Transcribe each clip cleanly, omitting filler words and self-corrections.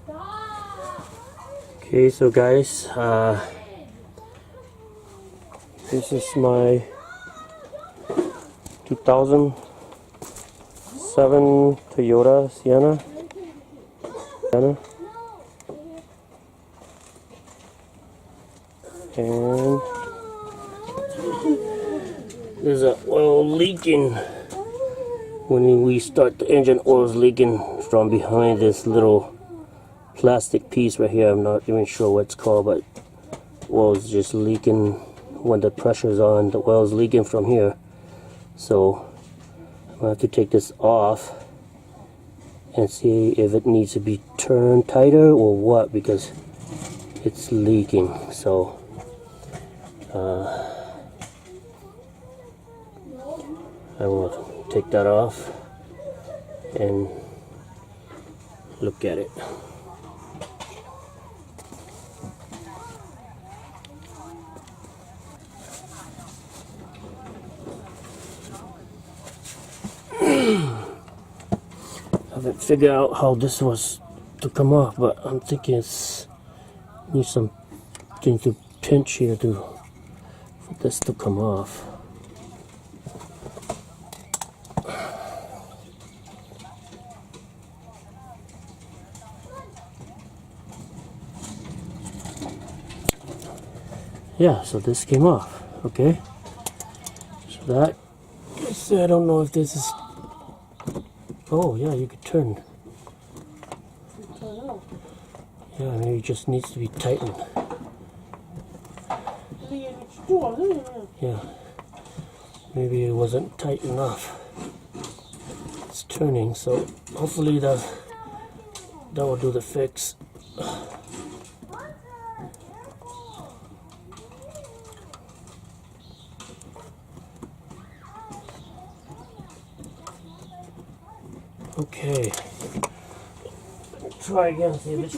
Okay, so guys, this is my 2007 Toyota Sienna. And there's an oil leaking. When we start the engine, oil is leaking from behind this little plastic piece right here. I'm not even sure what it's called, but oil is just leaking when the pressure is on. The oil is leaking from here, so I'm gonna have to take this off and see if it needs to be turned tighter or what, because it's leaking. So I will take that off and look at it. I haven't figured out how this was to come off, but I'm thinking it's needs something to pinch here for this to come off. Yeah, so this came off. Okay, so that, I don't know if this is, oh yeah, you could turn. Yeah, maybe it just needs to be tightened. Yeah, maybe it wasn't tight enough. It's turning, so hopefully that will do the fix. Okay, try again. See if it's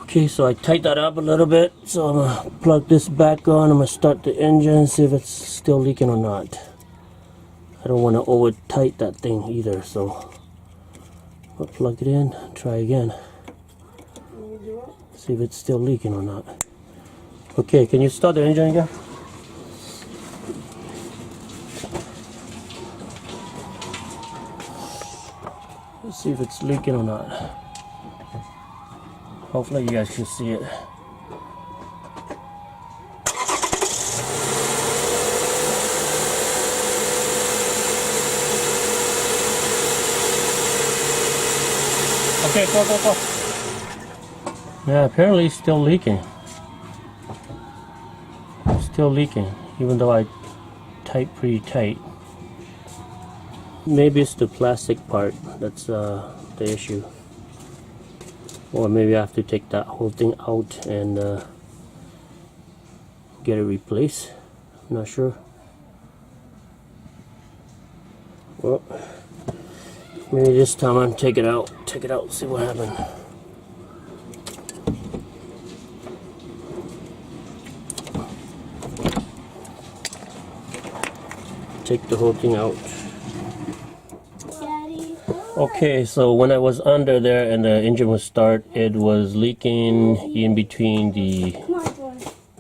okay, so I tightened that up a little bit. So I'm gonna plug this back on. I'm gonna start the engine, see if it's still leaking or not. I don't want to over tight that thing either, so I'll plug it in, try again, see if it's still leaking or not. Okay, can you start the engine again? Let's see if it's leaking or not. Hopefully you guys can see it. Okay, go. Yeah, apparently it's still leaking. Still leaking, even though I tight pretty tight. Maybe it's the plastic part that's the issue. Or maybe I have to take that whole thing out and get it replaced. I'm not sure. Well, maybe this time I'll take it out, see what happened. Take the whole thing out. Okay, so when I was under there and the engine was start, it was leaking in between the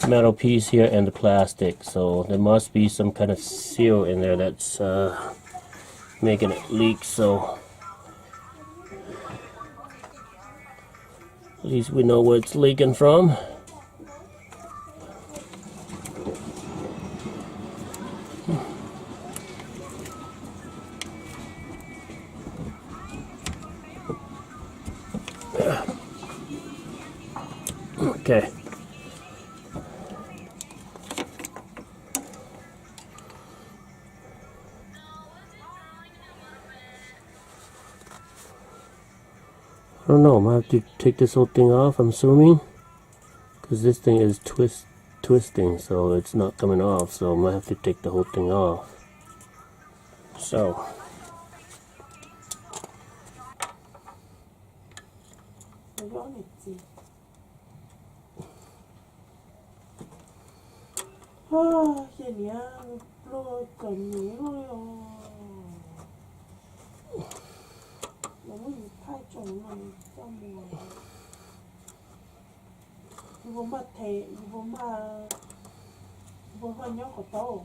metal piece here and the plastic. So there must be some kind of seal in there that's making it leak. So at least we know where it's leaking from. Okay. I don't know, I'm gonna have to take this whole thing off, I'm assuming, because this thing is twisting, so it's not coming off, so I'm gonna have to take the whole thing off. So vô mà thề vô mà nhóc của tao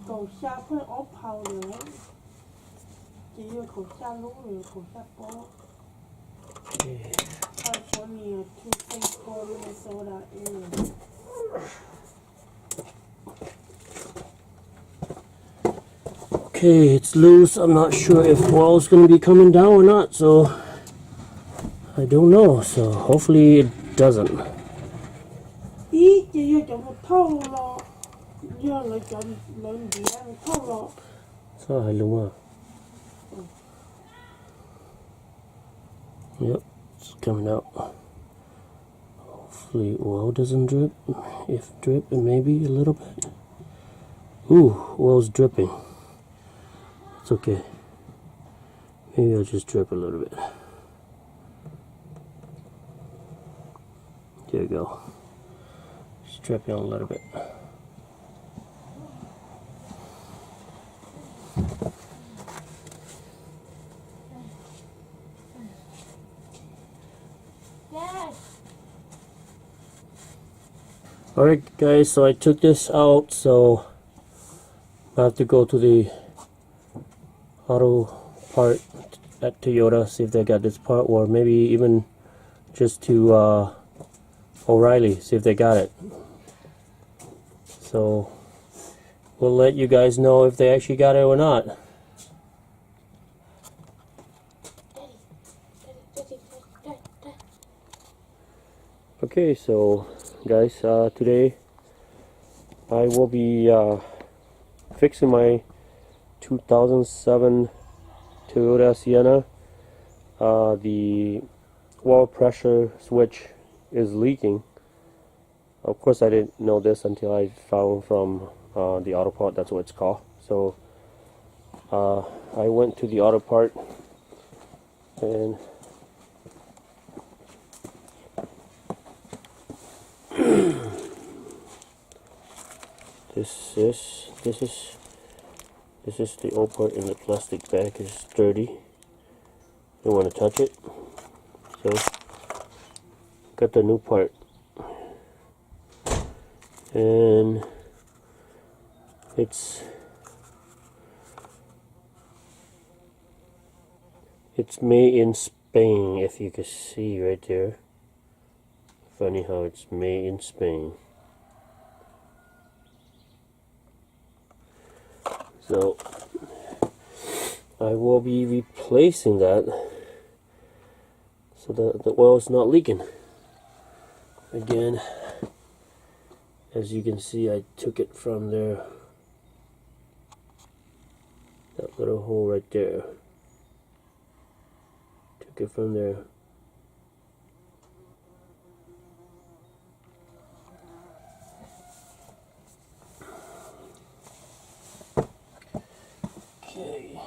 cổ xa phải ốp hầu nữa chỉ là cổ xa lú rồi cổ xa bó California 2.4 Minnesota area. Okay, it's loose. I'm not sure if oil's going to be coming down or not, so I don't know. So hopefully it doesn't. Ý chỉ là một thâu lo, giờ là chọn lớn gì đó thâu lo. So I don't. Yep, it's coming out. Hopefully oil doesn't drip. If drip, it may be a little bit. Ooh, oil's dripping. It's okay. Maybe I'll just drip a little bit. There you go. Just dripping a little bit. Alright guys, so I took this out, so I have to go to the auto part at Toyota, see if they got this part, or maybe even just to O'Reilly, see if they got it. So we'll let you guys know if they actually got it or not. Okay, so guys, today I will be fixing my 2007 Toyota Sienna. The oil pressure switch is leaking. Of course I didn't know this until I found from the auto part, that's what it's called. So I went to the auto part and this is the old part in the plastic bag. It's dirty. Don't want to touch it. So got the new part, and it's made in Spain. If you can see right there. Funny how it's made in Spain. So I will be replacing that so that the oil is not leaking. Again, as you can see, I took it from there, that little hole right there. Took it from there. Okay,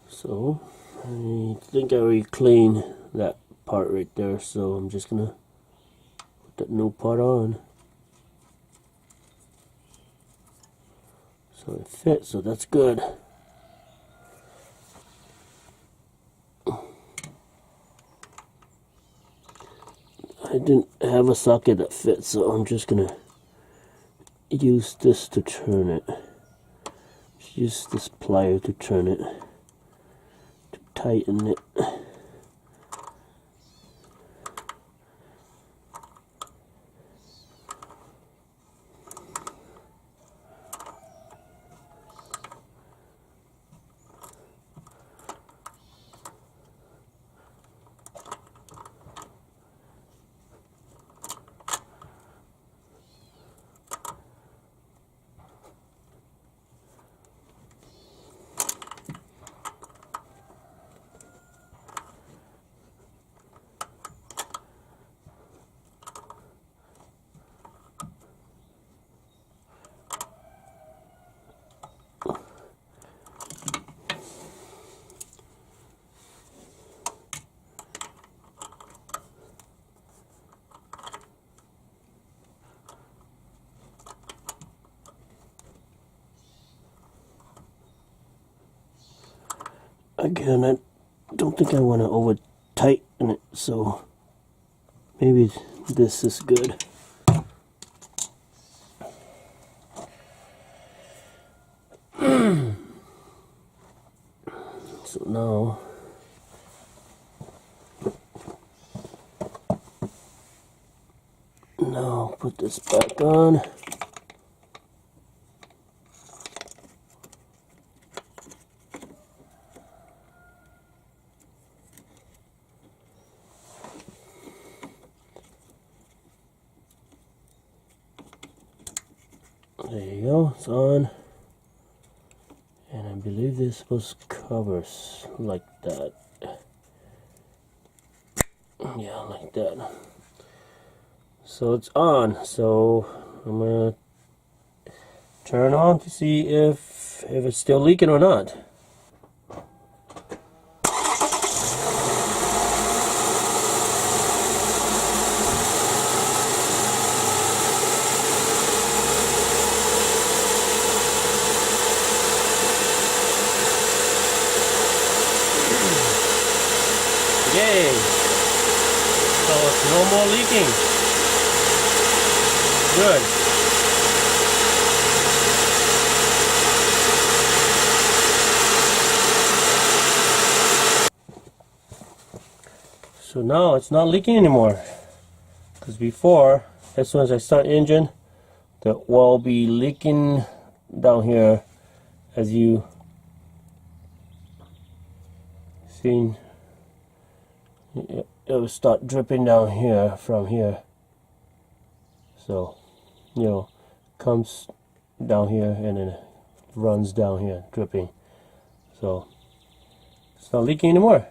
so I think I already cleaned that part right there, so I'm just gonna put that new part on. So it fits, so that's good. I didn't have a socket that fits, so I'm just gonna use this to turn it. Just use this plier to turn it, to tighten it. again, I don't think I want to over tighten it, so maybe this is good. So now put this back on. There you go, it's on. And I believe this is supposed to cover like that. Yeah, like that. So it's on. So I'm gonna turn on to see if it's still leaking or not. Yay! So it's no more leaking. Good. So now it's not leaking anymore. Because before, as soon as I start engine, the oil will be leaking down here, as you seen. It will start dripping down here from here. So, you know, comes down here and then runs down here, dripping. So it's not leaking anymore.